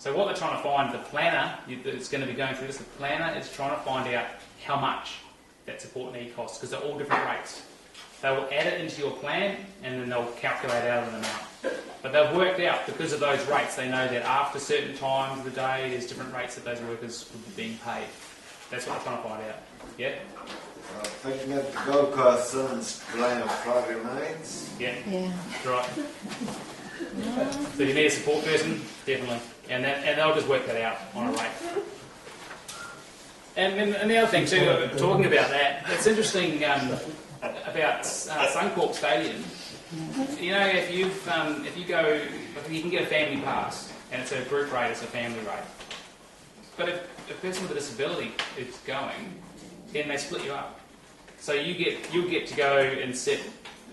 So what they're trying to find, the planner that's going to be going through this, the planner is trying to find out how much that support need costs, because they're all different rates. They will add it into your plan, and then they'll calculate out an amount. But they've worked out, because of those rates, they know that after certain times of the day, there's different rates that those workers would be being paid. That's what they're trying to find out. Yeah? Thinking of the Gold Coast Suns playing on Friday nights. Yeah. Right. So you need a support person, definitely. And they'll just work that out on a rate. And the other thing too, talking about that, it's interesting about Suncorp Stadium. You know, if you go, you can get a family pass, and it's a group rate, it's a family rate. But if a person with a disability is going, then they split you up. So you'll get to go and sit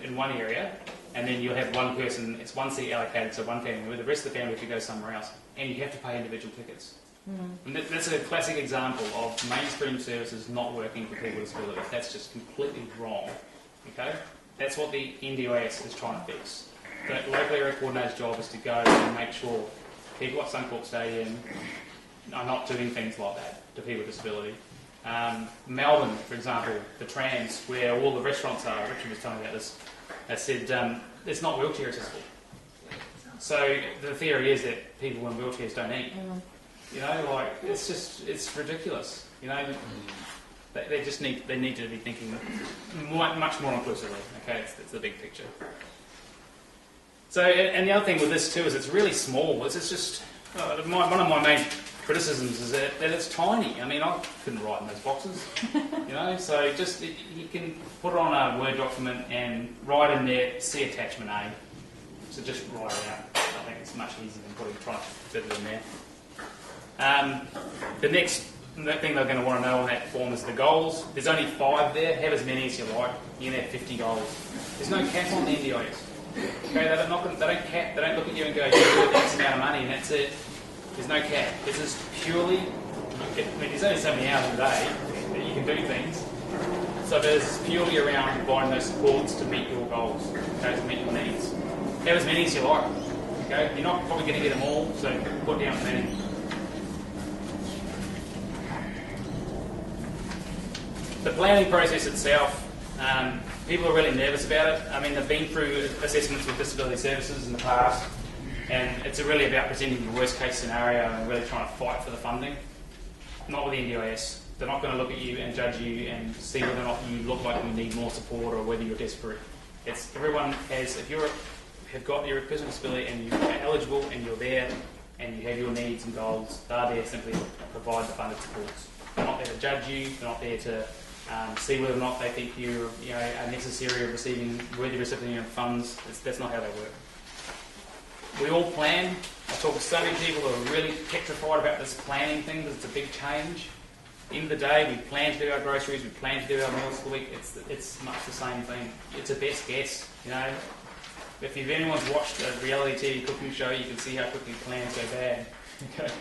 in one area, and then you'll have one person, it's one seat allocated to one family, where the rest of the family can go somewhere else, and you have to pay individual tickets. And that's a classic example of mainstream services not working for people with disabilities. That's just completely wrong. Okay? That's what the NDIS is trying to fix. The local area coordinator's job is to go and make sure people at Suncorp Stadium are not doing things like that to people with disability. Melbourne, for example, the trams, where all the restaurants are, Richard was telling me about this, they said it's not wheelchair accessible. So the theory is that people in wheelchairs don't eat. You know, like, it's ridiculous. You know, they need to be thinking much more inclusively. Okay, it's the big picture. So, and the other thing with this too is it's really small. It's just one of my main criticisms is that it's tiny. I mean, I couldn't write in those boxes. You know, so just you can put it on a Word document and write in there, see attachment A. So just write it out. I think it's much easier than trying to fit it in there. The next thing they're going to want to know on that form is the goals. There's only 5 there. Have as many as you like. You can have 50 goals. There's no cap on the NDIS. Okay, they don't cap. They don't look at you and go, "You do X amount of money and that's it." There's no cap. This is purely. I mean, there's only so many hours a day that you can do things. So there's purely around providing those supports to meet your goals, okay, to meet your needs. Have as many as you like. Okay, you're not probably going to get them all, so put down plenty. The planning process itself, people are really nervous about it. I mean, they've been through assessments with disability services in the past, and it's really about presenting the worst case scenario and really trying to fight for the funding. Not with the NDIS. They're not going to look at you and judge you and see whether or not you look like you need more support or whether you're desperate. It's everyone has, if you have got your person with disability and you're eligible and you're there and you have your needs and goals, they're there simply to provide the funded supports. They're not there to judge you. They're not there to see whether or not they think you're a necessary of receiving worthy recipient of funds. That's not how they work. We all plan. I talk to so many people who are really petrified about this planning thing because it's a big change. At the end of the day, we plan to do our groceries, we plan to do our meals for the week. It's much the same thing. It's a best guess, you know. If anyone's watched a reality TV cooking show, you can see how quickly plans go bad. Okay.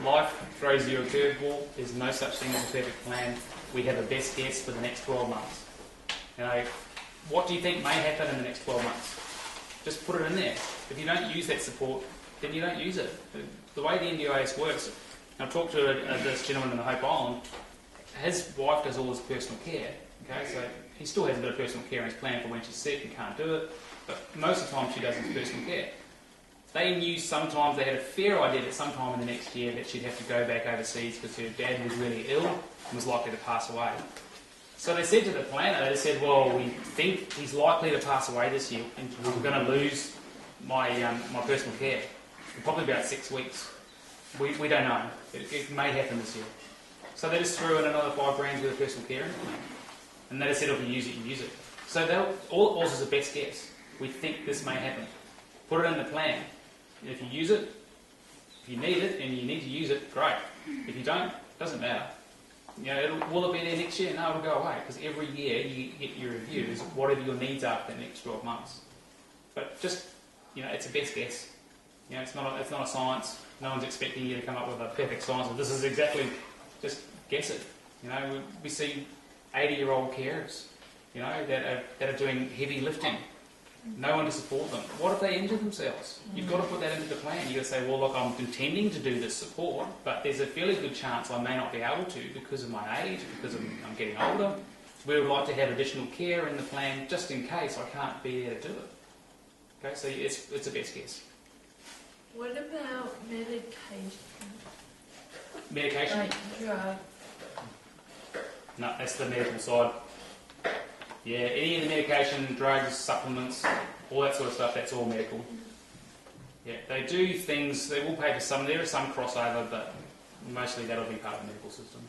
Life throws you a curveball. There's no such thing as a perfect plan. We have a best guess for the next 12 months. You know, what do you think may happen in the next 12 months? Just put it in there. If you don't use that support, then you don't use it. The way the NDIS works, I talked to this gentleman in the Hope Island. His wife does all his personal care. Okay, so he still has a bit of personal care in his plan for when she's sick and can't do it. But most of the time she does his personal care. They knew sometimes, they had a fair idea that sometime in the next year that she'd have to go back overseas because her dad was really ill and was likely to pass away. So they said to the planner, they said, well, we think he's likely to pass away this year and we're going to lose my personal care in probably about 6 weeks. We don't know. It may happen this year. So they just threw in another $5 grand with a personal care in. And they just said, if you use it, you use it. So all it was is a best guess. We think this may happen. Put it in the plan. If you use it, if you need it and you need to use it, great. If you don't, it doesn't matter. You know, will it be there next year? No, it'll go away because every year you get your reviews, whatever your needs are for the next 12 months. But just, you know, it's a best guess. You know, it's not a science. No one's expecting you to come up with a perfect science. Well, this is exactly, just guess it. You know, we see 80-year-old carers, you know, that are doing heavy lifting. No one to support them. What if they injure themselves? You've got to put that into the plan. You've got to say, well, look, I'm intending to do this support, but there's a fairly good chance I may not be able to because of my age, because I'm getting older. We would like to have additional care in the plan just in case I can't be there to do it. Okay, so it's a best guess. What about medication? Medication? Like drug. No, that's the medical side. Yeah, any of the medication, drugs, supplements, all that sort of stuff, that's all medical. Yeah, they do things, they will pay for some, there is some crossover, but mostly that'll be part of the medical system.